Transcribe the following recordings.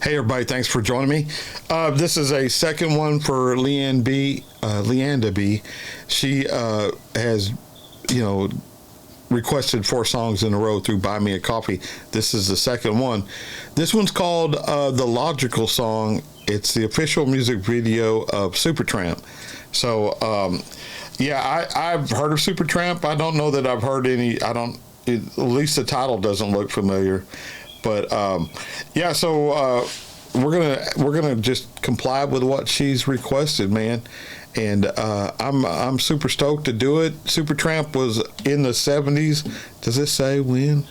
Hey everybody, thanks for joining me. This is a second one for Leanda B. She has, requested 4 songs in a row through Buy Me a Coffee. This is the second one. This one's called The Logical Song. It's the official music video of Supertramp. So, I've heard of Supertramp. I don't know that I've heard any. At least the title doesn't look familiar. But we're gonna just comply with what she's requested, man. And I'm super stoked to do it. Supertramp was in the 70s. Does this say when?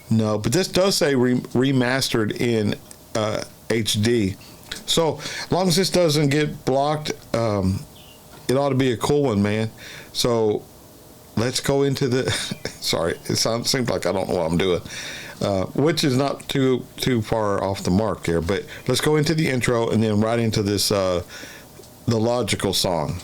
No, but this does say remastered in HD. So as long as this doesn't get blocked, it ought to be a cool one, man. So let's go into the. Sorry, seems like I don't know what I'm doing. Which is not too far off the mark there, but let's go into the intro and then right into this the logical song.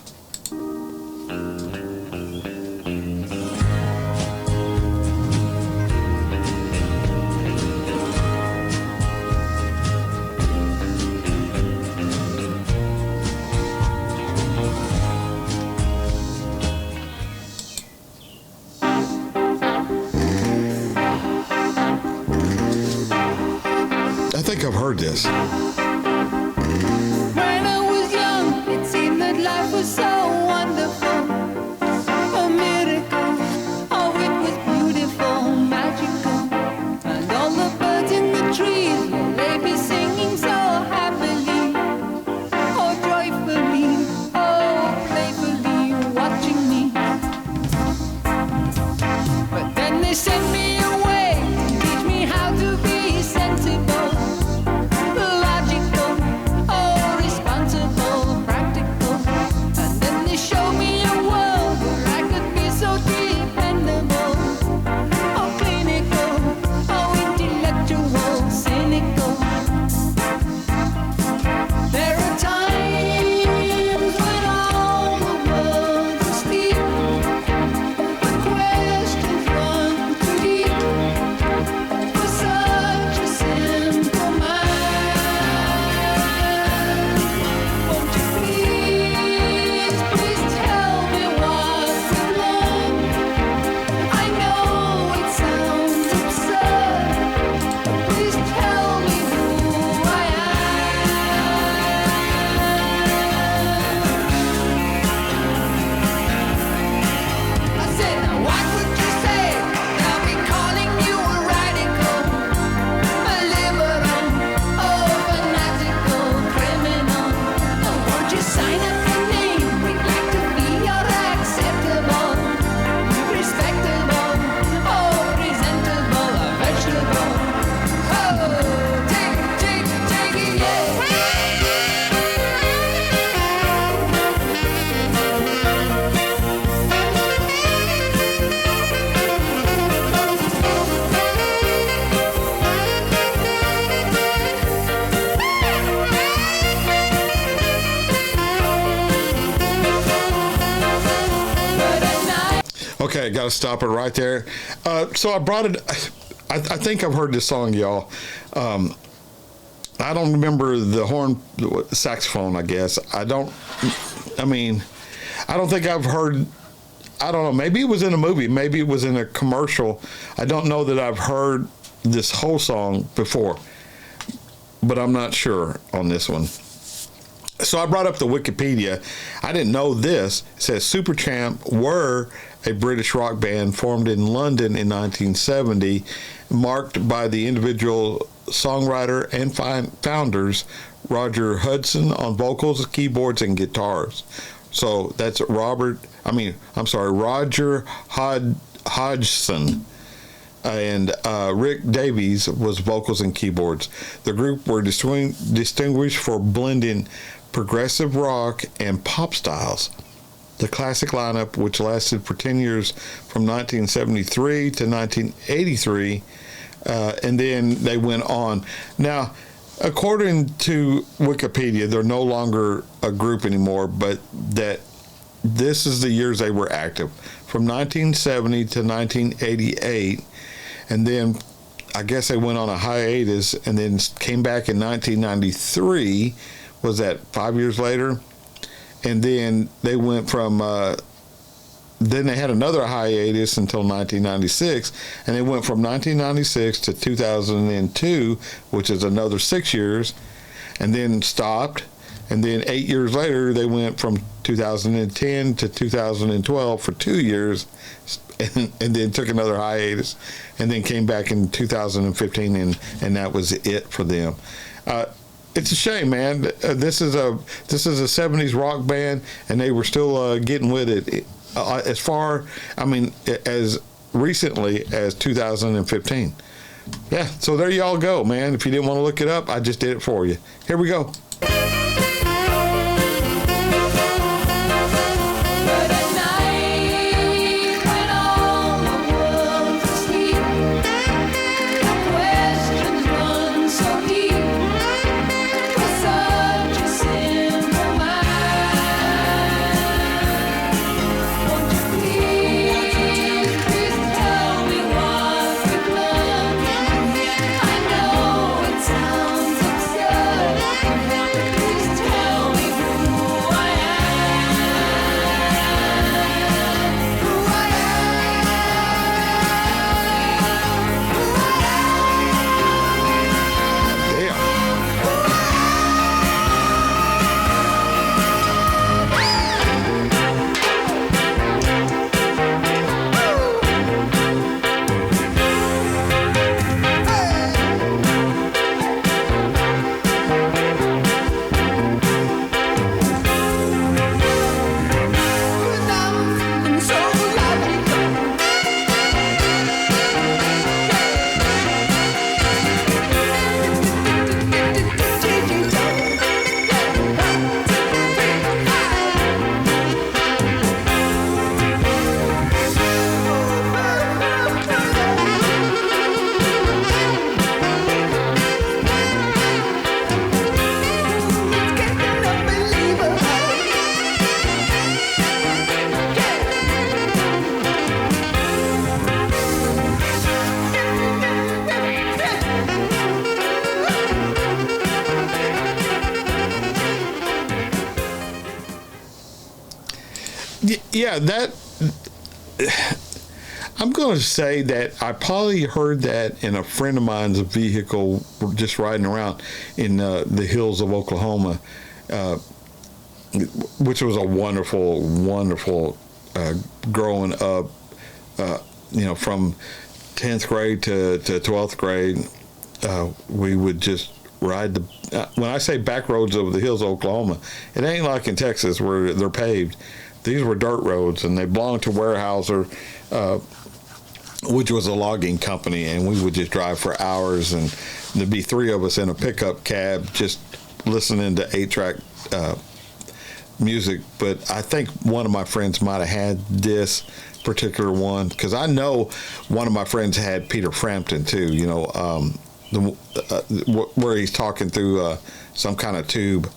I think I've heard this. When I was young, it seemed that life was so wonderful, a miracle. Oh, it was beautiful, magical, and all the birds in the trees, they be singing so happily, oh joyfully, oh playfully, watching me. But then they sent me away to teach me how to be sensible. Okay, got to stop it right there. So I brought it. I think I've heard this song, y'all. I don't remember the saxophone. I guess I don't think I've heard. I don't know. Maybe it was in a movie. Maybe it was in a commercial. I don't know that I've heard this whole song before, but I'm not sure on this one. So I brought up the Wikipedia. I didn't know this. It says Supertramp were a British rock band formed in London in 1970, marked by the individual songwriter and founders Roger Hudson on vocals, keyboards, and guitars. So that's Roger Hodgson. And Rick Davies was vocals and keyboards. The group were distinguished for blending progressive rock and pop styles. The classic lineup, which lasted for 10 years from 1973 to 1983, and then they went on. Now, according to Wikipedia, they're no longer a group anymore, but that this is the years they were active, from 1970 to 1988, and then I guess they went on a hiatus and then came back in 1993. Was that 5 years later? And then they went from. Then they had another hiatus until 1996, and they went from 1996 to 2002, which is another 6 years, and then stopped. And then 8 years later, they went from 2010 to 2012 for 2 years, and then took another hiatus, and then came back in 2015, and that was it for them. It's a shame, man. This is a 70s rock band, and they were still getting with it. As recently as 2015. Yeah, so there y'all go, man. If you didn't want to look it up, I just did it for you. Here we go. Yeah, I'm going to say that I probably heard that in a friend of mine's vehicle just riding around in the hills of Oklahoma, which was a wonderful, wonderful growing up, from 10th grade to 12th grade. We would just ride when I say back roads over the hills of Oklahoma, it ain't like in Texas where they're paved. These were dirt roads, and they belonged to Weyerhaeuser, which was a logging company, and we would just drive for hours, and there'd be three of us in a pickup cab just listening to 8-track music. But I think one of my friends might have had this particular one, because I know one of my friends had Peter Frampton too, where he's talking through some kind of tube.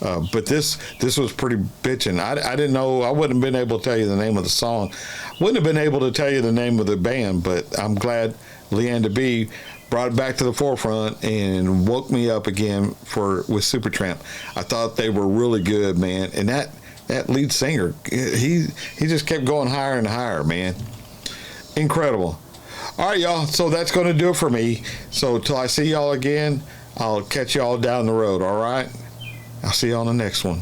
But this was pretty bitchin'. I didn't know. I wouldn't have been able to tell you the name of the song. Wouldn't have been able to tell you the name of the band, but I'm glad Leanne DeBee brought it back to the forefront and woke me up again with Supertramp. I thought they were really good, man. And that lead singer, he just kept going higher and higher, man. Incredible. All right, y'all. So that's going to do it for me. So till I see y'all again, I'll catch y'all down the road, all right? I'll see you on the next one.